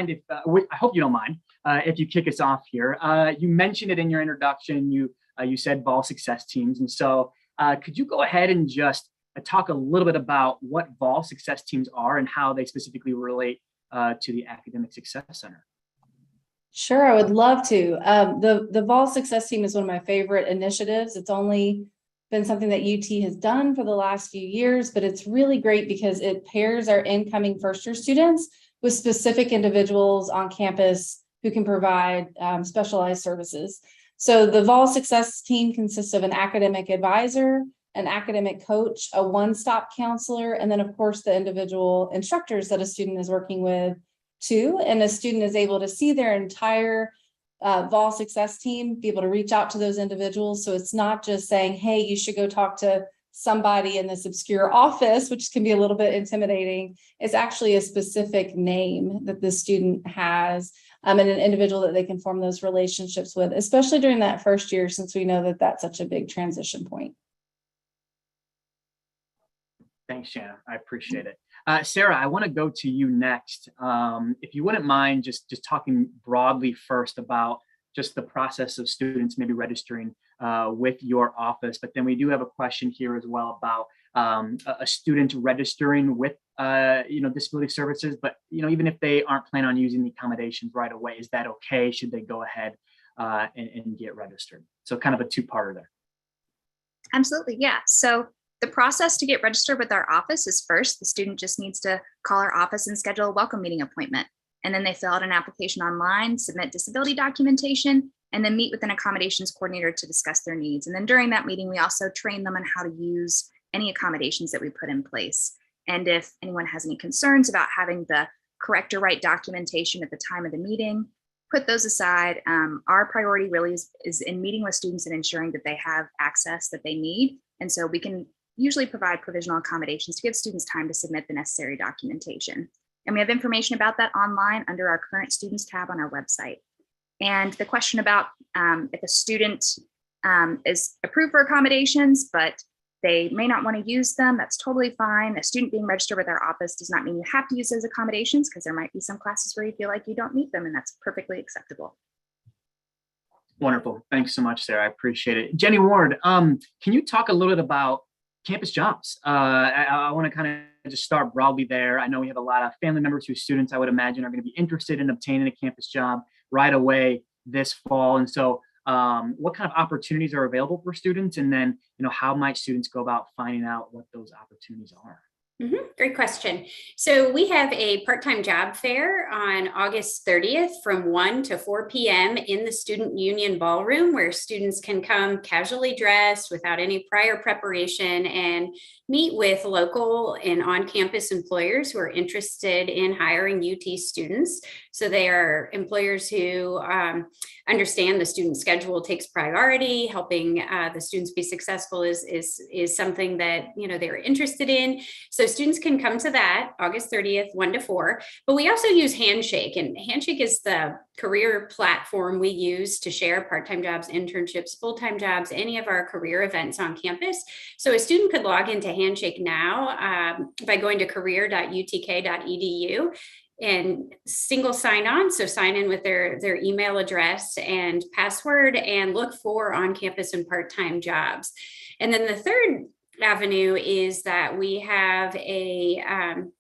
if, I hope you don't mind if you kick us off here. You mentioned it in your introduction. You said vol success teams. And so could you go ahead and just talk a little bit about what vol success teams are and how they specifically relate to the Academic Success Center? Sure, I would love to. The vol success team is one of my favorite initiatives. It's only been something that UT has done for the last few years, but it's really great because it pairs our incoming first-year students with specific individuals on campus who can provide specialized services. So the vol success team consists of an academic advisor, an academic coach, a one-stop counselor, and then of course the individual instructors that a student is working with too. And a student is able to see their entire vol success team, be able to reach out to those individuals. So it's not just saying, hey, you should go talk to somebody in this obscure office, which can be a little bit intimidating. It's actually a specific name that the student has and an individual that they can form those relationships with, especially during that first year, since we know that that's such a big transition point. Thanks, Shanna. I appreciate it. Sarah, I want to go to you next. If you wouldn't mind just talking broadly first about just the process of students maybe registering with your office, but then we do have a question here as well about a student registering with disability services, but even if they aren't planning on using the accommodations right away, is that okay? Should they go ahead and get registered? So kind of a two-parter there. Absolutely, yeah. So the process to get registered with our office is first, the student just needs to call our office and schedule a welcome meeting appointment. And then they fill out an application online, submit disability documentation, and then meet with an accommodations coordinator to discuss their needs. And then during that meeting, we also train them on how to use any accommodations that we put in place. And if anyone has any concerns about having the correct or right documentation at the time of the meeting, put those aside. Our priority really is in meeting with students and ensuring that they have access that they need. And so we can usually provide provisional accommodations to give students time to submit the necessary documentation. And we have information about that online under our current students tab on our website. And the question about if a student is approved for accommodations, but they may not want to use them, that's totally fine. A student being registered with our office does not mean you have to use those accommodations, because there might be some classes where you feel like you don't need them, and that's perfectly acceptable. Wonderful. Thanks so much, Sarah. I appreciate it. Jenny Ward, can you talk a little bit about campus jobs? I want to kind of just start broadly there. I know we have a lot of family members whose students, I would imagine, are going to be interested in obtaining a campus job right away this fall. And so what kind of opportunities are available for students? And then, how might students go about finding out what those opportunities are? Great question. So we have a part-time job fair on August 30th from 1 to 4 p.m. in the Student Union Ballroom, where students can come casually dressed without any prior preparation and meet with local and on-campus employers who are interested in hiring UT students. So they are employers who understand the student schedule takes priority. Helping the students be successful is something that they're interested in. So students can come to that August 30th, 1 to 4. But we also use Handshake, and Handshake is the career platform we use to share part-time jobs, internships, full-time jobs, any of our career events on campus. So a student could log into Handshake now by going to career.utk.edu and single sign on. So sign in with their email address and password and look for on-campus and part-time jobs. And then the third avenue is that we have a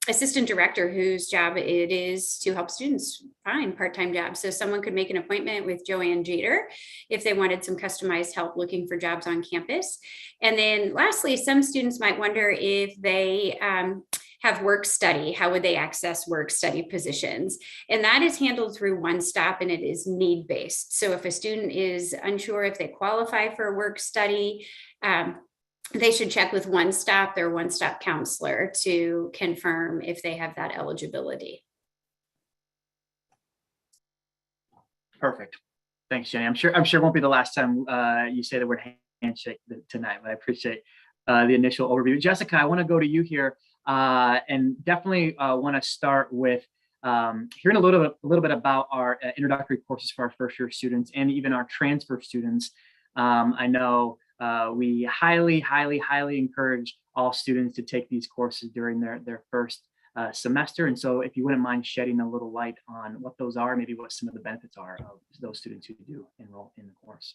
assistant director whose job it is to help students find part-time jobs. So someone could make an appointment with Joanne Jeter if they wanted some customized help looking for jobs on campus. And then lastly, some students might wonder if they have work study, how would they access work study positions? And that is handled through One Stop, and it is need-based. So if a student is unsure if they qualify for work study, they should check with One Stop, their One Stop counselor, to confirm if they have that eligibility. Perfect. Thanks, Jenny. I'm sure it won't be the last time you say the word handshake tonight, but I appreciate the initial overview. Jessica, I want to go to you here and definitely want to start with hearing a little bit about our introductory courses for our first-year students and even our transfer students. I know we highly encourage all students to take these courses during their first semester. And so if you wouldn't mind shedding a little light on what those are, maybe what some of the benefits are of those students who do enroll in the course.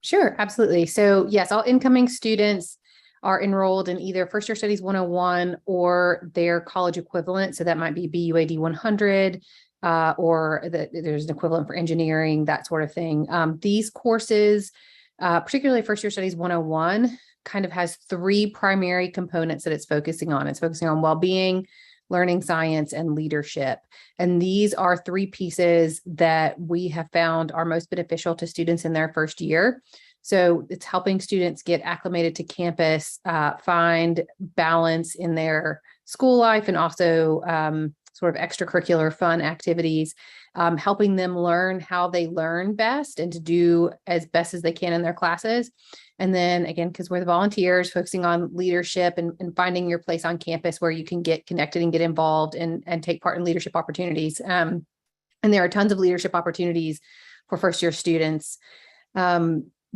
Sure, absolutely. So yes, all incoming students are enrolled in either First Year Studies 101 or their college equivalent. So that might be BUAD 100, or there's an equivalent for engineering, that sort of thing. These courses, particularly First Year Studies 101, kind of has three primary components that it's focusing on. It's focusing on well-being, learning science, and leadership. And these are three pieces that we have found are most beneficial to students in their first year. So it's helping students get acclimated to campus, find balance in their school life, and also sort of extracurricular fun activities, helping them learn how they learn best and to do as best as they can in their classes. And then again, because we're the volunteers, focusing on leadership and finding your place on campus where you can get connected and get involved and take part in leadership opportunities. And there are tons of leadership opportunities for first year students.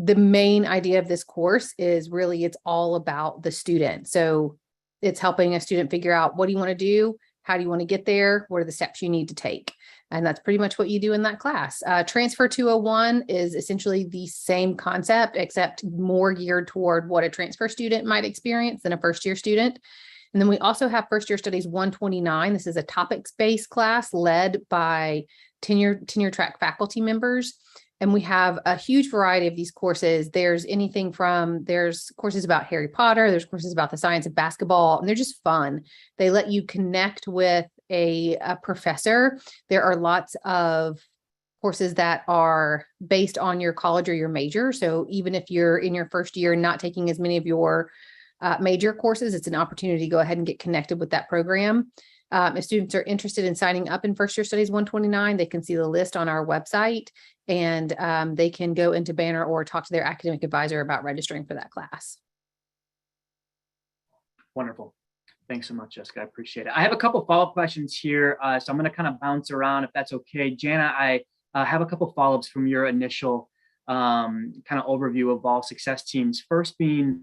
The main idea of this course is really, it's all about the student. So it's helping a student figure out, what do you want to do? How do you want to get there? What are the steps you need to take? And that's pretty much what you do in that class. Transfer 201 is essentially the same concept, except more geared toward what a transfer student might experience than a first year student. And then we also have First Year Studies 129. This is a topics-based class led by tenure track faculty members. And we have a huge variety of these courses. There's courses about Harry Potter, there's courses about the science of basketball, and they're just fun. They let you connect with a professor. There are lots of courses that are based on your college or your major. So even if you're in your first year and not taking as many of your major courses, it's an opportunity to go ahead and get connected with that program. If students are interested in signing up in First Year Studies 129, they can see the list on our website, and they can go into Banner or talk to their academic advisor about registering for that class. Wonderful. Thanks so much, Jessica. I appreciate it. I have a couple follow-up questions here, so I'm going to kind of bounce around if that's okay. Jana, I have a couple follow-ups from your initial kind of overview of Vol Success Teams. First being,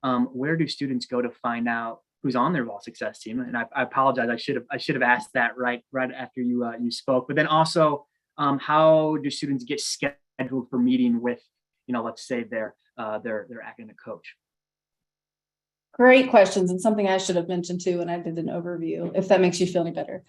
where do students go to find out who's on their Vol Success Team? And I apologize, I should have asked that right after you spoke. But then also, how do students get scheduled for meeting with, let's say their academic coach? Great questions, and something I should have mentioned too when I did an overview, if that makes you feel any better.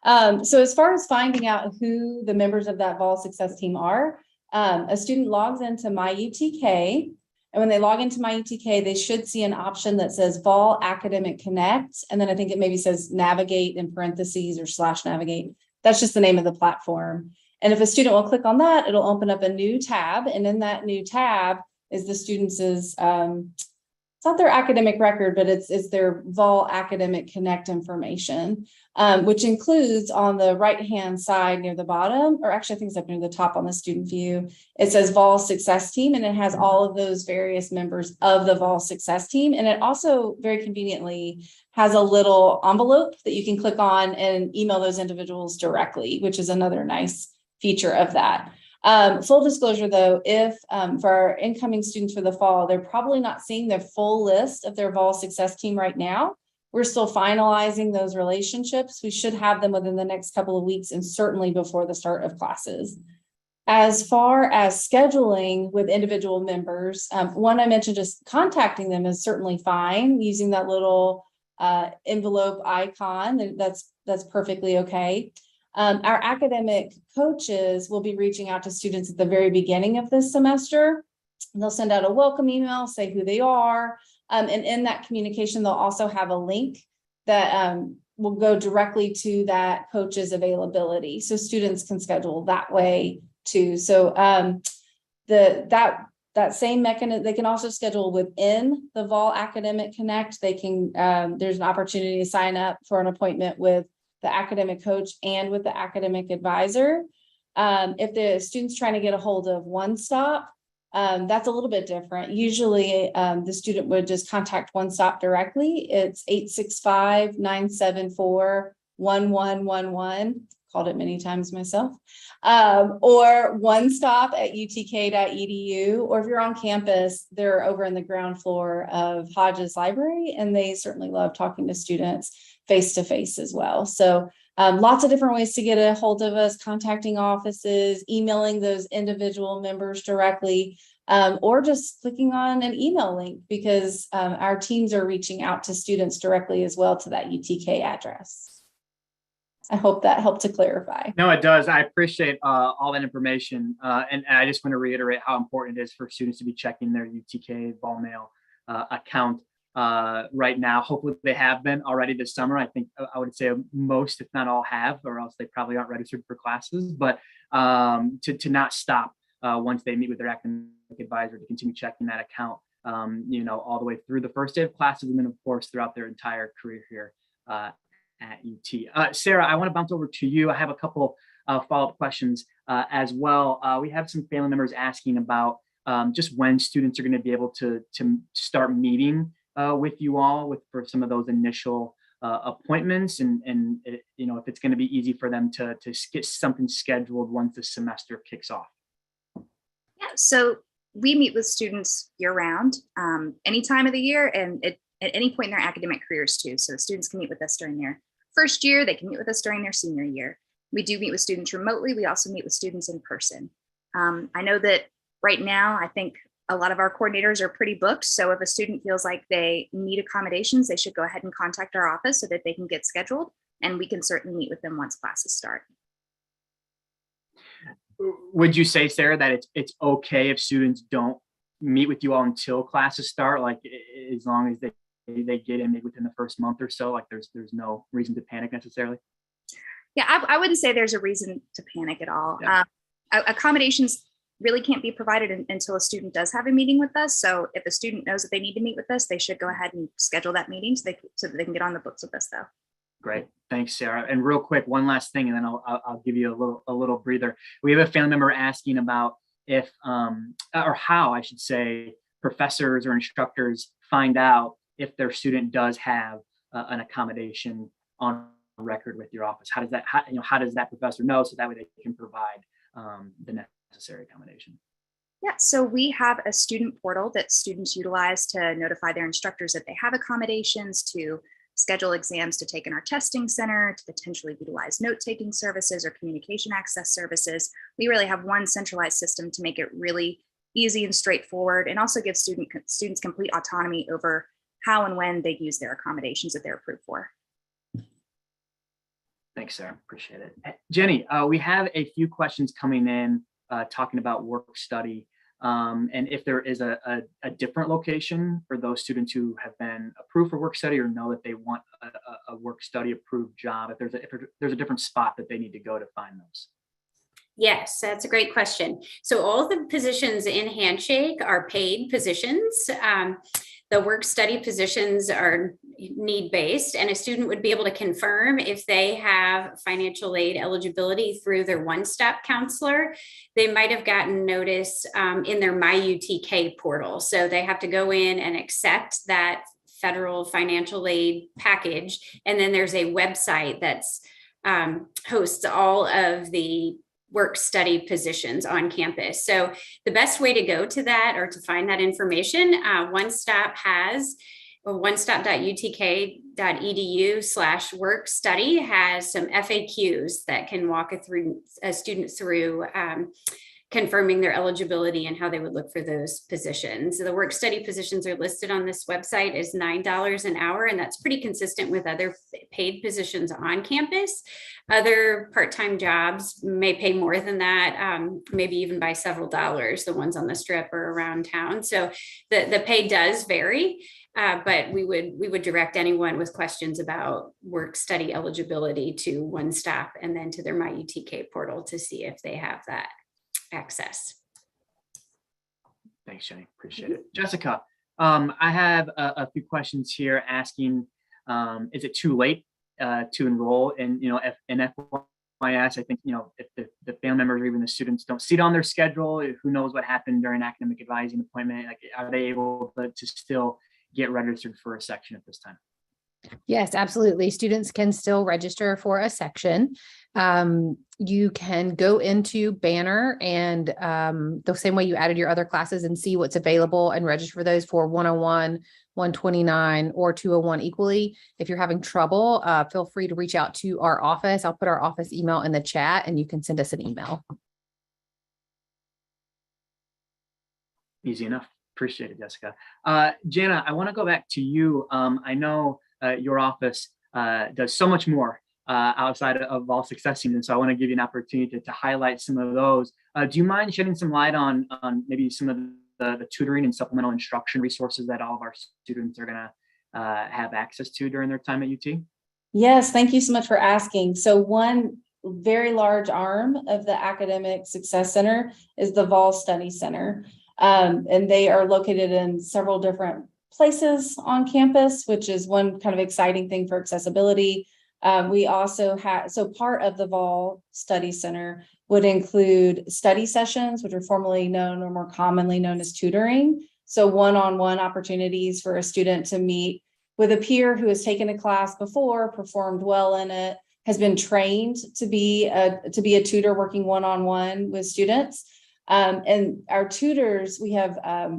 So as far as finding out who the members of that Vol Success Team are, a student logs into My UTK, and when they log into My UTK, they should see an option that says Vol Academic Connect, and then I think it maybe says Navigate in parentheses or /navigate. That's just the name of the platform. And if a student will click on that, it'll open up a new tab, and in that new tab is the students' it's not their academic record, but it's their Vol Academic Connect information, which includes on the right-hand side near the bottom, or actually I think it's up near the top on the student view, it says Vol Success Team, and it has all of those various members of the Vol Success Team. And it also very conveniently has a little envelope that you can click on and email those individuals directly, which is another nice feature of that. Full disclosure though, if for our incoming students for the fall, they're probably not seeing their full list of their Vol Success Team right now. We're still finalizing those relationships. We should have them within the next couple of weeks, and certainly before the start of classes. As far as scheduling with individual members, one I mentioned, just contacting them is certainly fine, using that little envelope icon. That's perfectly okay. Our academic coaches will be reaching out to students at the very beginning of this semester. They'll send out a welcome email, say who they are. And in that communication, they'll also have a link that will go directly to that coach's availability. So students can schedule that way too. So that same mechanism, they can also schedule within the Vol Academic Connect. They can, there's an opportunity to sign up for an appointment with the academic coach and with the academic advisor. If the student's trying to get a hold of One Stop, that's a little bit different. Usually the student would just contact One Stop directly. It's 865-974-1111. Called it many times myself. Or onestop@utk.edu. Or if you're on campus, they're over in the ground floor of Hodges Library, and they certainly love talking to students. face-to-face as well. So lots of different ways to get a hold of us, contacting offices, emailing those individual members directly, or just clicking on an email link, because our teams are reaching out to students directly as well to that UTK address. I hope that helped to clarify. No, it does. I appreciate all that information. And I just want to reiterate how important it is for students to be checking their UTK ball mail account right now. Hopefully they have been already this summer. I think I would say most, if not all, have, or else they probably aren't registered for classes. But to not stop once they meet with their academic advisor, to continue checking that account, all the way through the first day of classes, and then of course throughout their entire career here at UT. Sarah, I want to bounce over to you. I have a couple follow-up questions as well. We have some family members asking about just when students are going to be able to start meeting with you all for some of those initial appointments, and if it's going to be easy for them to get something scheduled once the semester kicks off. Yeah, so we meet with students year-round, any time of the year, and at any point in their academic careers too. So students can meet with us during their first year, they can meet with us during their senior year. We do meet with students remotely. We also meet with students in person. I know that right now, I think a lot of our coordinators are pretty booked. So if a student feels like they need accommodations, they should go ahead and contact our office so that they can get scheduled, and we can certainly meet with them once classes start. Would you say, Sarah, that it's okay if students don't meet with you all until classes start, like as long as they get in maybe within the first month or so, like there's no reason to panic necessarily? Yeah, I wouldn't say there's a reason to panic at all. Yeah. Accommodations really can't be provided until a student does have a meeting with us. So if a student knows that they need to meet with us, they should go ahead and schedule that meeting so that they can get on the books with us though. Great. Thanks, Sarah. And real quick, one last thing, and then I'll give you a little breather. We have a family member asking about if, or how I should say, professors or instructors find out if their student does have an accommodation on record with your office. How does that professor know, so that way they can provide the necessary accommodation? Yeah, so we have a student portal that students utilize to notify their instructors that they have accommodations, to schedule exams to take in our testing center, to potentially utilize note-taking services or communication access services. We really have one centralized system to make it really easy and straightforward, and also give students complete autonomy over how and when they use their accommodations that they're approved for. Thanks, Sarah. Appreciate it. Jenny, we have a few questions coming in talking about work study. And if there is a different location for those students who have been approved for work study or know that they want a work study approved job, if there's a different spot that they need to go to find those. Yes, that's a great question. So all the positions in Handshake are paid positions. The work study positions are need-based, and a student would be able to confirm if they have financial aid eligibility through their one-stop counselor. They might have gotten notice in their My UTK portal. So they have to go in and accept that federal financial aid package. And then there's a website that's hosts all of the work study positions on campus. So the best way to go to that or to find that information, One Stop has onestop.utk.edu/work study has some FAQs that can walk a student through confirming their eligibility and how they would look for those positions. So the work study positions are listed on this website as $9 an hour, and that's pretty consistent with other paid positions on campus. Other part-time jobs may pay more than that, maybe even by several dollars, the ones on the strip or around town. So the pay does vary, but we would direct anyone with questions about work study eligibility to One Stop and then to their My UTK portal to see if they have that access. Thanks, Jenny. Appreciate it. Jessica, I have a few questions here asking, is it too late to enroll in, in FYS? I think, if the family members or even the students don't see it on their schedule, who knows what happened during academic advising appointment? Like, are they able to still get registered for a section at this time? Yes, absolutely. Students can still register for a section. You can go into Banner and the same way you added your other classes and see what's available and register for those for 101, 129, or 201 equally. If you're having trouble, feel free to reach out to our office. I'll put our office email in the chat and you can send us an email. Easy enough. Appreciate it, Jessica. Jana, I want to go back to you. I know your office does so much more outside of all success teams. And so I want to give you an opportunity to highlight some of those. Do you mind shedding some light on maybe some of the tutoring and supplemental instruction resources that all of our students are going to have access to during their time at UT? Yes, thank you so much for asking. So one very large arm of the Academic Success Center is the Vol Study Center. And they are located in several different places on campus, which is one kind of exciting thing for accessibility. We also have, so part of the Vol Study Center would include study sessions, which are formerly known or more commonly known as tutoring. So one-on-one opportunities for a student to meet with a peer who has taken a class before, performed well in it, has been trained to be a tutor working one-on-one with students. And our tutors, we have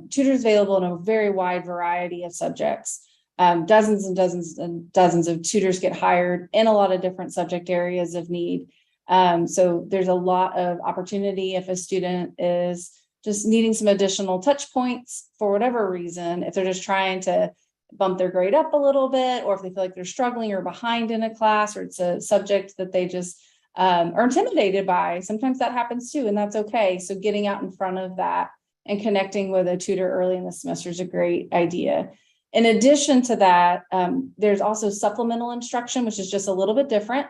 tutors available in a very wide variety of subjects. Dozens and dozens and dozens of tutors get hired in a lot of different subject areas of need. So there's a lot of opportunity if a student is just needing some additional touch points for whatever reason, if they're just trying to bump their grade up a little bit, or if they feel like they're struggling or behind in a class, or it's a subject that they just are intimidated by. Sometimes that happens too, and that's okay. So getting out in front of that and connecting with a tutor early in the semester is a great idea. In addition to that, there's also supplemental instruction, which is just a little bit different.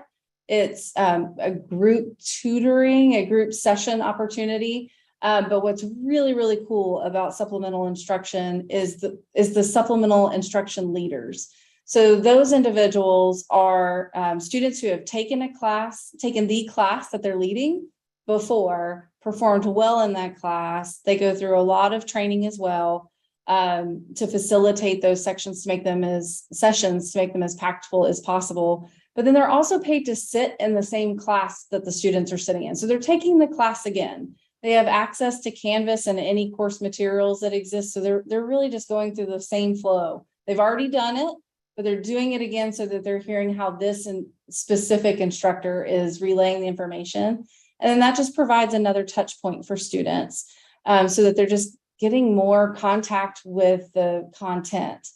It's a group tutoring, a group session opportunity. But what's really, really cool about supplemental instruction is the supplemental instruction leaders. So those individuals are students who have taken the class that they're leading before, performed well in that class. They go through a lot of training as well to facilitate those sessions to make them as impactful as possible. But then they're also paid to sit in the same class that the students are sitting in. So they're taking the class again. They have access to Canvas and any course materials that exist. So they're really just going through the same flow. They've already done it, but they're doing it again so that they're hearing how this specific instructor is relaying the information. And then that just provides another touch point for students so that they're just getting more contact with the content,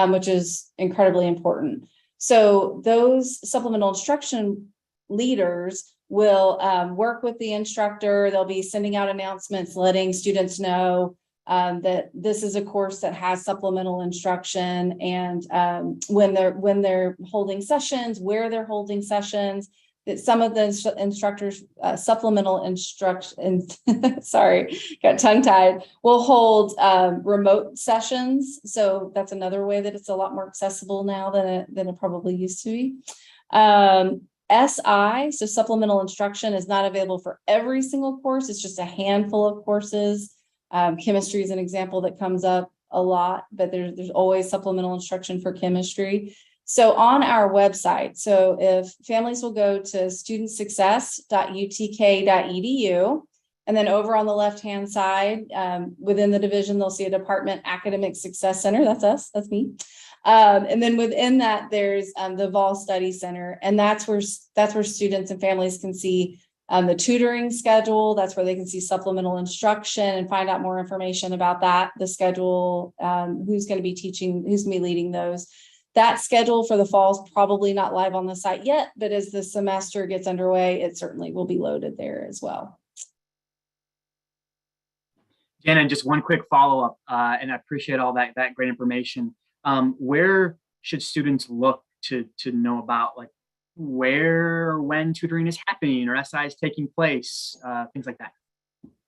which is incredibly important. So those supplemental instruction leaders will work with the instructor. They'll be sending out announcements, letting students know that this is a course that has supplemental instruction, and when they're holding sessions, where they're holding sessions, that some of the instructors supplemental instruction, sorry, got tongue-tied, will hold remote sessions. So that's another way that it's a lot more accessible now than it probably used to be. SI, so supplemental instruction, is not available for every single course. It's just a handful of courses. Chemistry is an example that comes up a lot, but there's always supplemental instruction for chemistry. So on our website, so if families will go to studentsuccess.utk.edu, and then over on the left-hand side, within the division, they'll see a department, Academic Success Center. That's us, that's me. And then within that, there's the Vol Study Center, and that's where students and families can see the tutoring schedule. That's where they can see supplemental instruction and find out more information about that, the schedule, who's going to be teaching, who's going to be leading those. That schedule for the fall is probably not live on the site yet, but as the semester gets underway, it certainly will be loaded there as well. Jana, just one quick follow-up, and I appreciate all that great information. Where should students look to know about, like, where, when tutoring is happening or SI is taking place, things like that?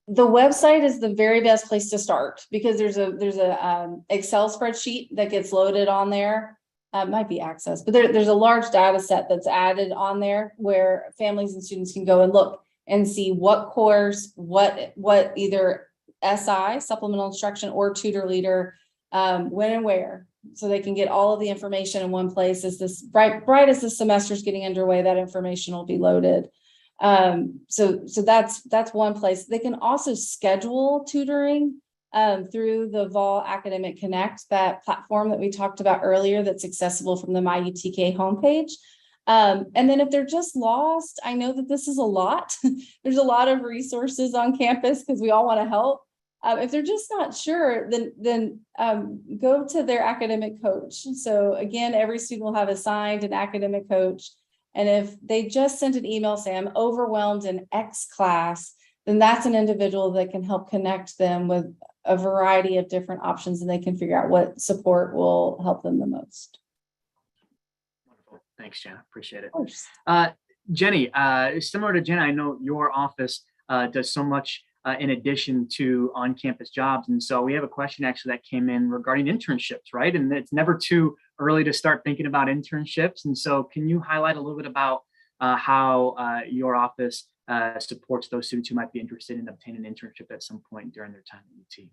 The website is the very best place to start, because there's a Excel spreadsheet that gets loaded on there. It might be Access, but there's a large data set that's added on there where families and students can go and look and see what course, what either SI, supplemental instruction, or tutor leader, when and where, so they can get all of the information in one place. As this right as the semester is getting underway, that information will be loaded. So that's one place. They can also schedule tutoring through the Vol Academic Connect, that platform that we talked about earlier that's accessible from the MyUTK homepage. And then if they're just lost, I know that this is a lot. There's a lot of resources on campus because we all want to help. If they're just not sure, then go to their academic coach. So again, every student will have assigned an academic coach. And if they just sent an email saying, I'm overwhelmed in X class, then that's an individual that can help connect them with a variety of different options, and they can figure out what support will help them the most. Wonderful. Thanks, Jenna. Appreciate it. Of course. Jenny, similar to Jenna, I know your office does so much in addition to on-campus jobs. And so we have a question actually that came in regarding internships, right? And it's never too early to start thinking about internships. And so can you highlight a little bit about how your office supports those students who might be interested in obtaining an internship at some point during their time at UT?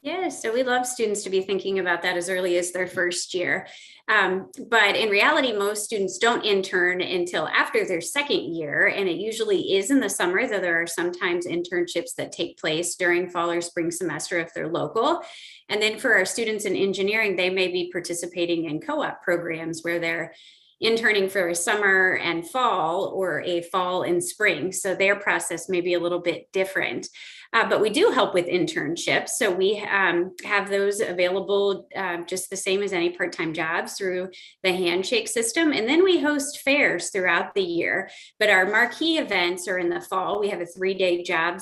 Yes, so we love students to be thinking about that as early as their first year. But in reality, most students don't intern until after their second year, and it usually is in the summer, though there are sometimes internships that take place during fall or spring semester if they're local. And then for our students in engineering, they may be participating in co-op programs where they're interning for a summer and fall, or a fall and spring. So their process may be a little bit different. But we do help with internships. So we have those available just the same as any part-time jobs through the Handshake system. And then we host fairs throughout the year. But our marquee events are in the fall. We have a 3-day job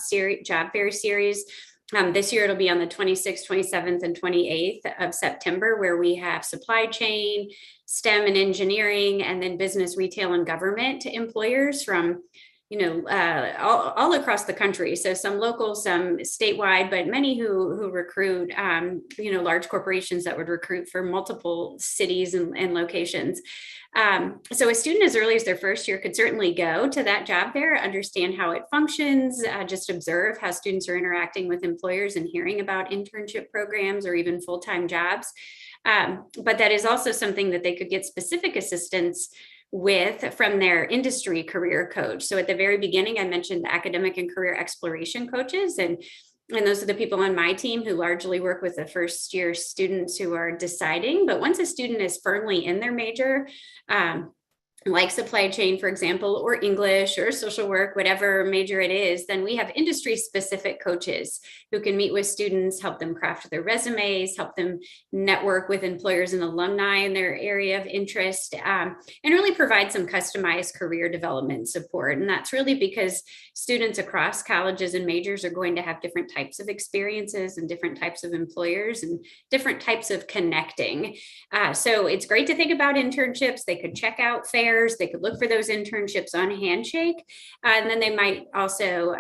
fair series. This year it'll be on the 26th, 27th, and 28th of September, where we have supply chain, STEM and engineering, and then business, retail, and government employers from all across the country. So some local, some statewide, but many who recruit, large corporations that would recruit for multiple cities and locations. So a student as early as their first year could certainly go to that job fair, understand how it functions, just observe how students are interacting with employers and hearing about internship programs or even full-time jobs. But that is also something that they could get specific assistance with from their industry career coach. So at the very beginning, I mentioned the academic and career exploration coaches, and those are the people on my team who largely work with the first year students who are deciding. But once a student is firmly in their major, like supply chain, for example, or English or social work, whatever major it is, then we have industry specific coaches who can meet with students, help them craft their resumes, help them network with employers and alumni in their area of interest, and really provide some customized career development support. And that's really because students across colleges and majors are going to have different types of experiences and different types of employers and different types of connecting. So it's great to think about internships. They could check out fairs. They could look for those internships on Handshake, and then they might also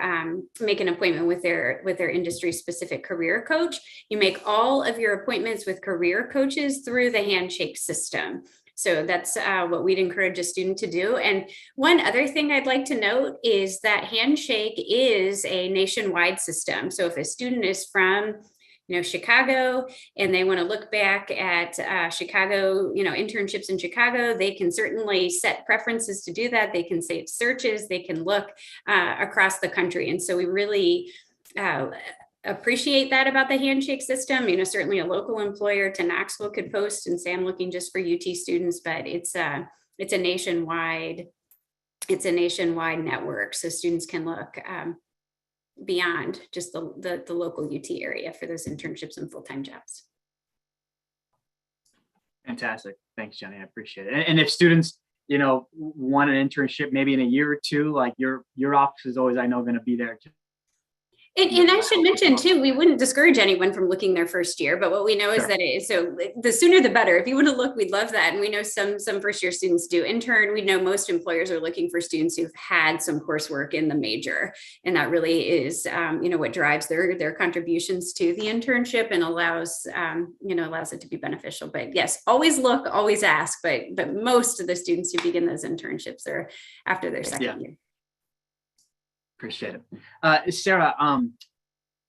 make an appointment with their industry specific career coach. You make all of your appointments with career coaches through the Handshake system. So that's what we'd encourage a student to do. And one other thing I'd like to note is that Handshake is a nationwide system. So if a student is from Chicago, and they want to look back at Chicago, internships in Chicago, they can certainly set preferences to do that. They can save searches, they can look across the country. And so we really appreciate that about the Handshake system. Certainly a local employer to Knoxville could post and say, I'm looking just for UT students, but it's a nationwide network. So students can look beyond just the local UT area for those internships and full-time jobs. Fantastic. Thanks, Jenny. I appreciate it. And if students, want an internship maybe in a year or two, like your office is always, I know, going to be there. And I should mention too, we wouldn't discourage anyone from looking their first year, but what we know is that so the sooner the better. If you want to look, we'd love that. And we know some first year students do intern. We know most employers are looking for students who've had some coursework in the major. And that really is, what drives their contributions to the internship and allows it to be beneficial. But yes, always look, always ask, but most of the students who begin those internships are after their second year. Appreciate it. Sarah,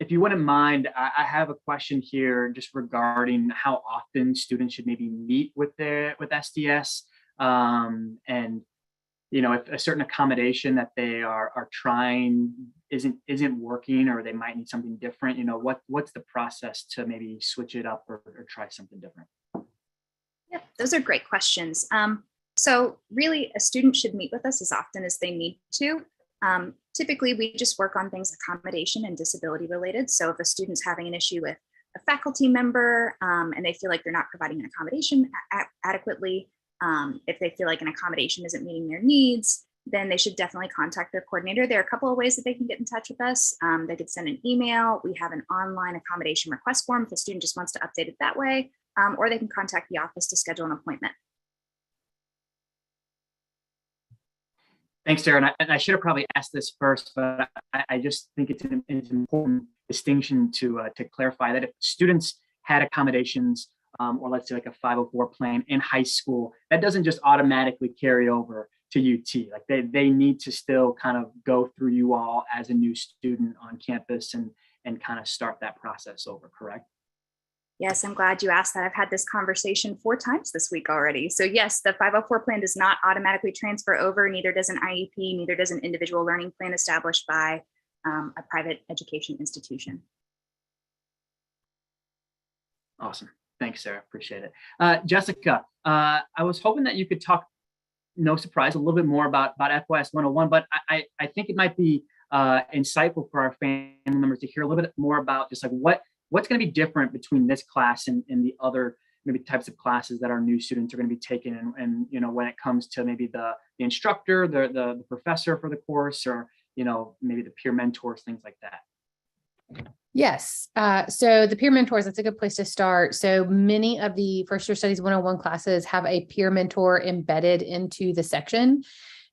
if you wouldn't mind, I have a question here just regarding how often students should maybe meet with SDS and if a certain accommodation that they are trying isn't working, or they might need something different, what's the process to maybe switch it up or try something different? Yeah, those are great questions. So really, a student should meet with us as often as they need to. Typically, we just work on things accommodation and disability related. So if a student's having an issue with a faculty member and they feel like they're not providing an accommodation adequately, if they feel like an accommodation isn't meeting their needs, then they should definitely contact their coordinator. There are a couple of ways that they can get in touch with us. They could send an email. We have an online accommodation request form if the student just wants to update it that way, or they can contact the office to schedule an appointment. Thanks, Sarah. And I should have probably asked this first, but I just think it's an important distinction to clarify that if students had accommodations, or let's say like a 504 plan in high school, that doesn't just automatically carry over to UT. Like they need to still kind of go through you all as a new student on campus and kind of start that process over, correct? Yes, I'm glad you asked that. I've had this conversation 4 times this week already. So yes, the 504 plan does not automatically transfer over, neither does an IEP, neither does an individual learning plan established by a private education institution. Awesome. Thanks, Sarah. Appreciate it. Jessica, I was hoping that you could talk, no surprise, a little bit more about FYS 101, but I think it might be insightful for our family members to hear a little bit more about just like what's going to be different between this class and the other maybe types of classes that our new students are going to be taking, and when it comes to maybe the instructor, the professor for the course, or maybe the peer mentors, things like that. Yes. So the peer mentors, that's a good place to start. So many of the First Year Studies 101 classes have a peer mentor embedded into the section.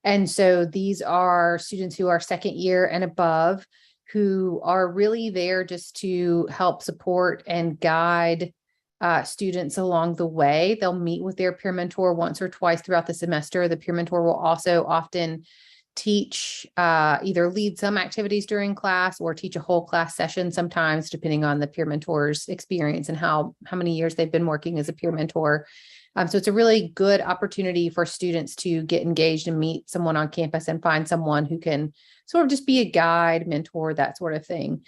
And so these are students who are second year and above, who are really there just to help support and guide students along the way. They'll meet with their peer mentor once or twice throughout the semester. The peer mentor will also often teach, either lead some activities during class or teach a whole class session sometimes, depending on the peer mentor's experience and how many years they've been working as a peer mentor. So it's a really good opportunity for students to get engaged and meet someone on campus and find someone who can sort of just be a guide, mentor, that sort of thing.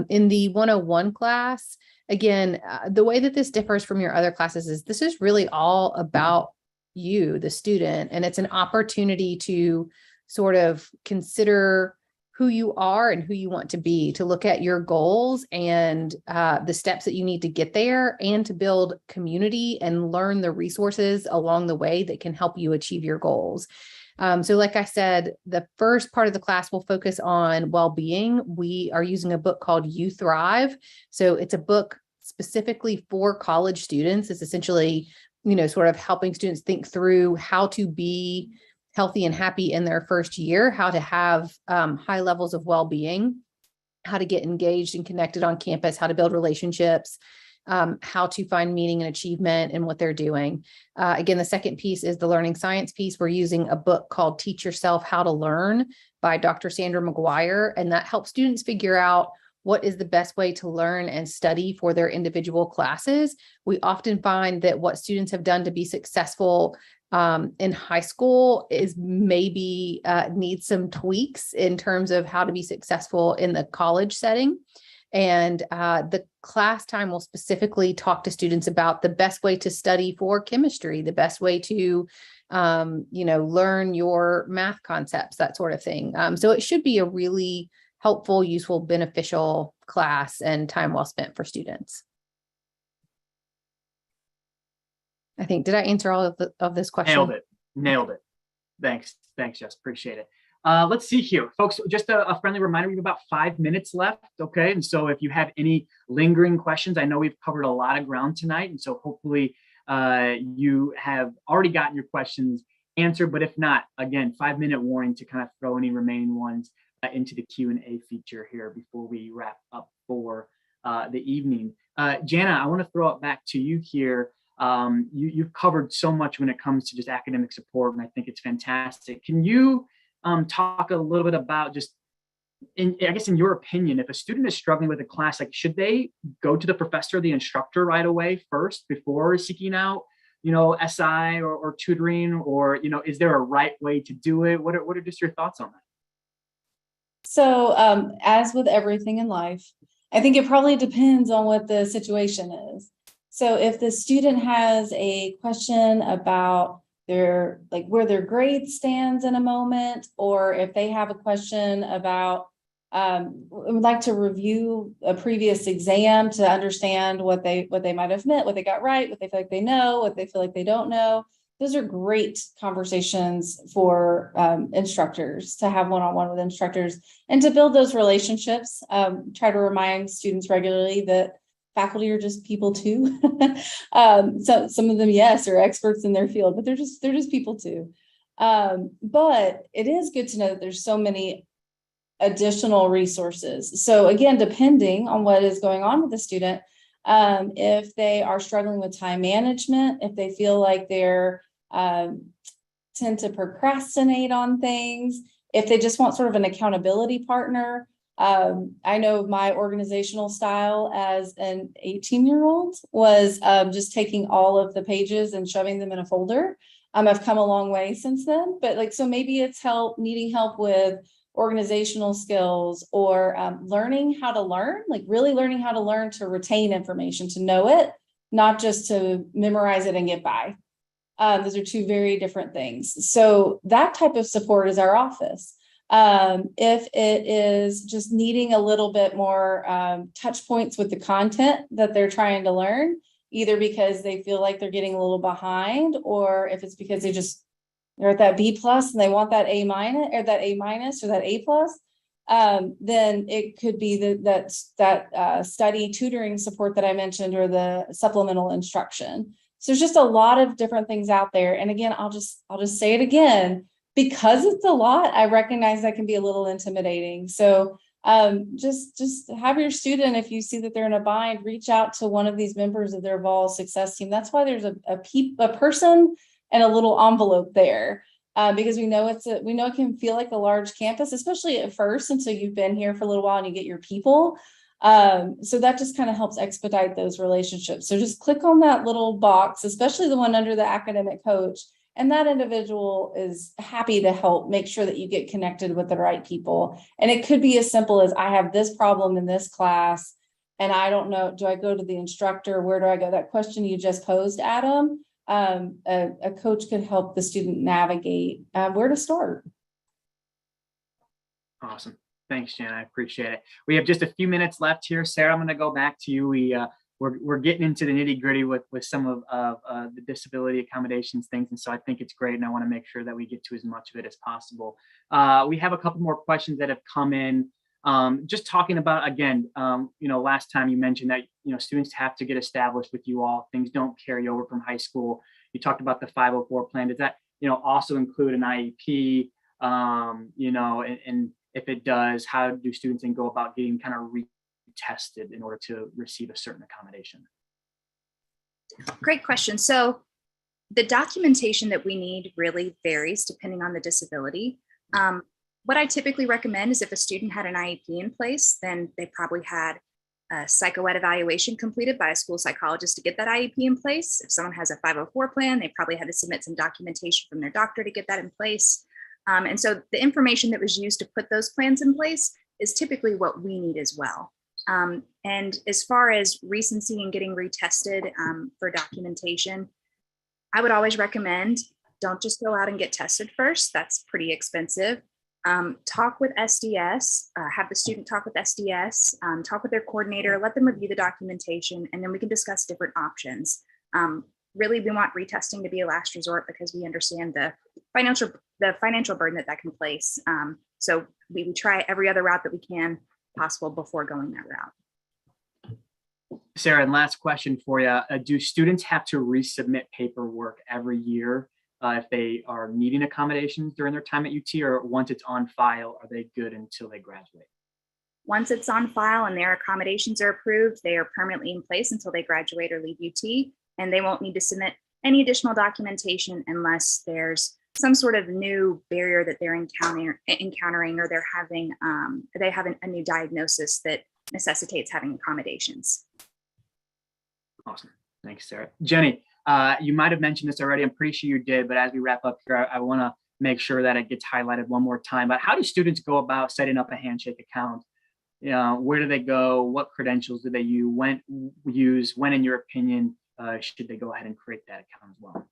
In the 101 class, again, the way that this differs from your other classes is this is really all about you, the student, and it's an opportunity to sort of consider who you are and who you want to be, to look at your goals and the steps that you need to get there, and to build community and learn the resources along the way that can help you achieve your goals. So like I said, the first part of the class will focus on well-being. We are using a book called You Thrive. So it's a book specifically for college students. It's essentially, sort of helping students think through how to be healthy and happy in their first year, how to have high levels of well-being, how to get engaged and connected on campus, how to build relationships, how to find meaning and achievement in what they're doing. Again, the second piece is the learning science piece. We're using a book called Teach Yourself How to Learn by Dr. Sandra McGuire, and that helps students figure out what is the best way to learn and study for their individual classes. We often find that what students have done to be successful in high school is maybe needs some tweaks in terms of how to be successful in the college setting. And the class time will specifically talk to students about the best way to study for chemistry, the best way to, learn your math concepts, that sort of thing. So it should be a really helpful, useful, beneficial class and time well spent for students. I think, did I answer all of this question? Nailed it. Thanks, Jess. Appreciate it. Let's see here, folks, just a friendly reminder, we have about 5 minutes left. Okay. And so if you have any lingering questions, I know we've covered a lot of ground tonight. And so hopefully you have already gotten your questions answered, but if not, again, 5-minute warning to kind of throw any remaining ones into the Q&A feature here before we wrap up for the evening. Jana, I want to throw it back to you here. You've covered so much when it comes to just academic support, and I think it's fantastic. Can you talk a little bit about just, I guess in your opinion, if a student is struggling with a class, like should they go to the professor or the instructor right away first before seeking out SI or tutoring, or, is there a right way to do it? What are just your thoughts on that? So, as with everything in life, I think it probably depends on what the situation is. So if the student has a question about their, like, where their grade stands in a moment, or if they have a question about, would like to review a previous exam to understand what they might have meant, what they got right, what they feel like they know, what they feel like they don't know. Those are great conversations for instructors to have one-on-one with instructors and to build those relationships. Try to remind students regularly that faculty are just people too. So some of them, yes, are experts in their field, but they're just people too. But it is good to know that there's so many additional resources. So again, depending on what is going on with the student, if they are struggling with time management, if they feel like they're tend to procrastinate on things, if they just want sort of an accountability partner. I know my organizational style as an 18-year-old was just taking all of the pages and shoving them in a folder. I've come a long way since then, but so maybe it's needing help with organizational skills, or learning how to learn, really learning how to learn to retain information, to know it, not just to memorize it and get by. Those are two very different things. So that type of support is our office. If it is just needing a little bit more touch points with the content that they're trying to learn, either because they feel like they're getting a little behind, or if it's because they're at that B+ and they want that A- or that A- or that A+, then it could be that study tutoring support that I mentioned, or the supplemental instruction. So there's just a lot of different things out there. And again, I'll just say it again, because it's a lot, I recognize that can be a little intimidating. So just have your student, if you see that they're in a bind, reach out to one of these members of their Vol success team. That's why there's a person and a little envelope there, because we know it can feel like a large campus, especially at first, until you've been here for a little while and you get your people. So that just kind of helps expedite those relationships. So just click on that little box, especially the one under the academic coach, and that individual is happy to help make sure that you get connected with the right people. And it could be as simple as, I have this problem in this class, and I don't know, do I go to the instructor? Where do I go? That question you just posed, Adam, a coach could help the student navigate where to start. Awesome. Thanks, Jen. I appreciate it. We have just a few minutes left here. Sarah, I'm going to go back to you. We're getting into the nitty gritty with some of the disability accommodations things. And so I think it's great. And I want to make sure that we get to as much of it as possible. We have a couple more questions that have come in. Just talking about, again, last time you mentioned that, students have to get established with you all. Things don't carry over from high school. You talked about the 504 plan. Does that, also include an IEP? And if it does, how do students then go about getting kind of retested in order to receive a certain accommodation? Great question. So the documentation that we need really varies depending on the disability. What I typically recommend is, if a student had an IEP in place, then they probably had a psychoed evaluation completed by a school psychologist to get that IEP in place. If someone has a 504 plan, they probably had to submit some documentation from their doctor to get that in place. And so the information that was used to put those plans in place is typically what we need as well. And as far as recency and getting retested for documentation, I would always recommend, don't just go out and get tested first. That's pretty expensive. Talk with SDS, have the student talk with SDS, talk with their coordinator, let them review the documentation, and then we can discuss different options. Really, we want retesting to be a last resort because we understand the financial burden that can place. So we try every other route that we can possible before going that route. Sarah, and last question for you. Do students have to resubmit paperwork every year if they are needing accommodations during their time at UT, or once it's on file, are they good until they graduate? Once it's on file and their accommodations are approved, they are permanently in place until they graduate or leave UT, and they won't need to submit any additional documentation unless there's some sort of new barrier that they're encountering, or they have a new diagnosis that necessitates having accommodations. Awesome. Thanks, Sarah. Jenny, You might have mentioned this already. I'm pretty sure you did, but as we wrap up here, I want to make sure that it gets highlighted one more time. But how do students go about setting up a Handshake account? Where do they go? What credentials do they use? When, in your opinion, should they go ahead and create that account as well?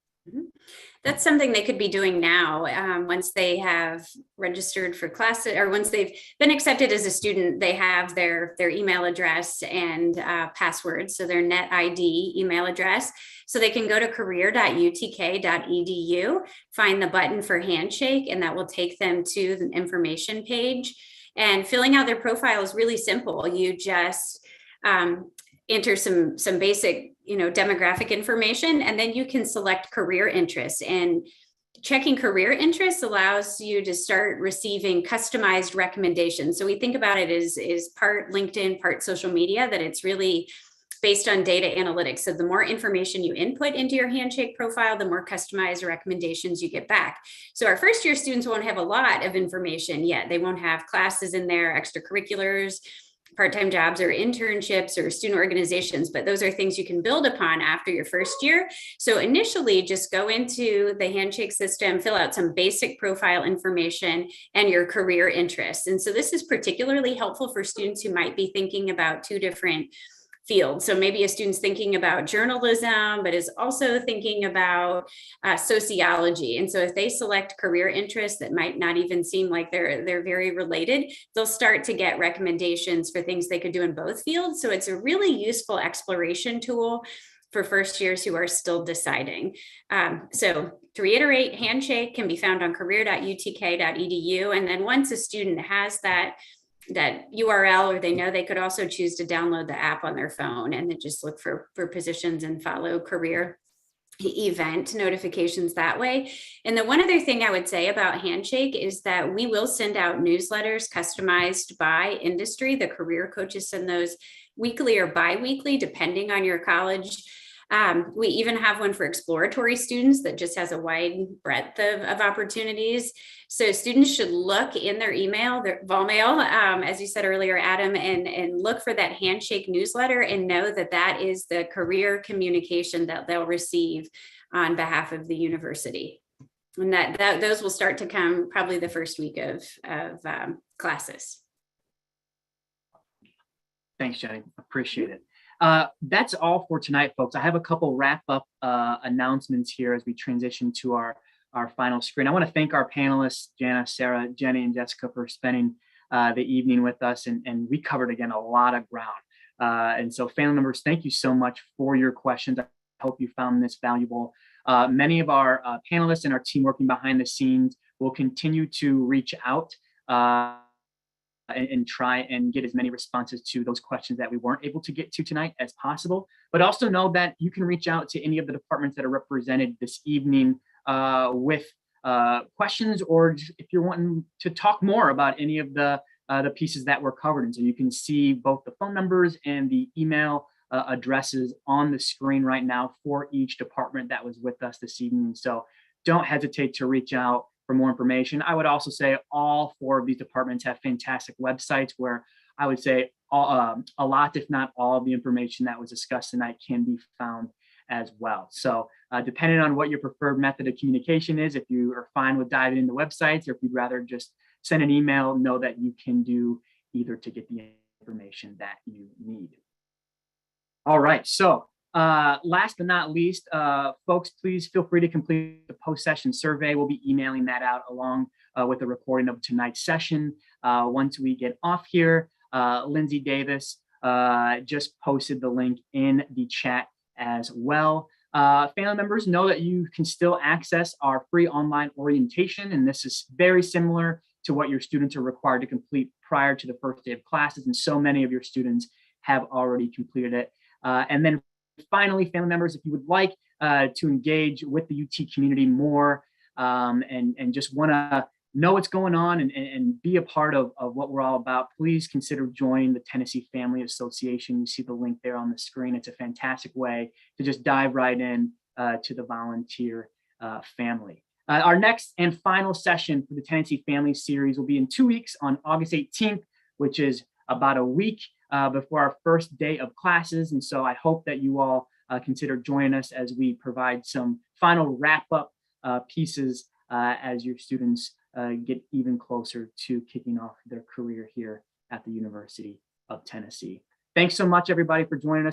That's something they could be doing now. Once they have registered for classes, or once they've been accepted as a student, they have their email address and password, so their net ID email address. So they can go to career.utk.edu, find the button for Handshake, and that will take them to the information page. And filling out their profile is really simple. You just enter some basic demographic information, and then you can select career interests. And checking career interests allows you to start receiving customized recommendations. So we think about it as part LinkedIn, part social media, that it's really based on data analytics. So the more information you input into your Handshake profile, the more customized recommendations you get back. So our first year students won't have a lot of information yet. They won't have classes in there, extracurriculars, part-time jobs, or internships, or student organizations, but those are things you can build upon after your first year. So initially, just go into the Handshake system, fill out some basic profile information and your career interests. And so this is particularly helpful for students who might be thinking about two different field. So maybe a student's thinking about journalism, but is also thinking about sociology. And so if they select career interests that might not even seem like they're very related, they'll start to get recommendations for things they could do in both fields. So it's a really useful exploration tool for first years who are still deciding. So to reiterate, Handshake can be found on career.utk.edu. And then once a student has that URL, or they know, they could also choose to download the app on their phone and then just look for positions and follow career event notifications that way. And the one other thing I would say about Handshake is that we will send out newsletters customized by industry. The career coaches send those weekly or bi-weekly, depending on your college. We even have one for exploratory students that just has a wide breadth of opportunities. So students should look in their email, their vol mail, as you said earlier, Adam, and look for that Handshake newsletter and know that that is the career communication that they'll receive on behalf of the university. And that those will start to come probably the first week of classes. Thanks, Jenny. Appreciate it. That's all for tonight, folks. I have a couple wrap-up announcements here as we transition to our final screen. I want to thank our panelists, Jana, Sarah, Jenny, and Jessica, for spending the evening with us, and we covered, again, a lot of ground. And so family members, thank you so much for your questions. I hope you found this valuable. Many of our panelists and our team working behind the scenes will continue to reach out and try and get as many responses to those questions that we weren't able to get to tonight as possible. But also know that you can reach out to any of the departments that are represented this evening with questions, or if you're wanting to talk more about any of the pieces that were covered. And so you can see both the phone numbers and the email addresses on the screen right now for each department that was with us this evening. So don't hesitate to reach out for more information. I would also say all four of these departments have fantastic websites where I would say a lot, if not all, of the information that was discussed tonight can be found as well. So depending on what your preferred method of communication is, if you are fine with diving into websites, or if you'd rather just send an email, know that you can do either to get the information that you need. All right, so last but not least, folks, please feel free to complete the post-session survey. We'll be emailing that out along with a recording of tonight's session. Once we get off here, Lindsay Davis just posted the link in the chat as well. Family members, know that you can still access our free online orientation, and this is very similar to what your students are required to complete prior to the first day of classes, and so many of your students have already completed it. And then finally, family members, if you would like to engage with the UT community more and just want to know what's going on and be a part of what we're all about, please consider joining the Tennessee Family Association. You see the link there on the screen. It's a fantastic way to just dive right in to the volunteer family. Our next and final session for the Tennessee Family Series will be in 2 weeks on August 18th, which is about a week before our first day of classes. And so I hope that you all consider joining us as we provide some final wrap-up pieces as your students get even closer to kicking off their career here at the University of Tennessee. Thanks so much, everybody, for joining us.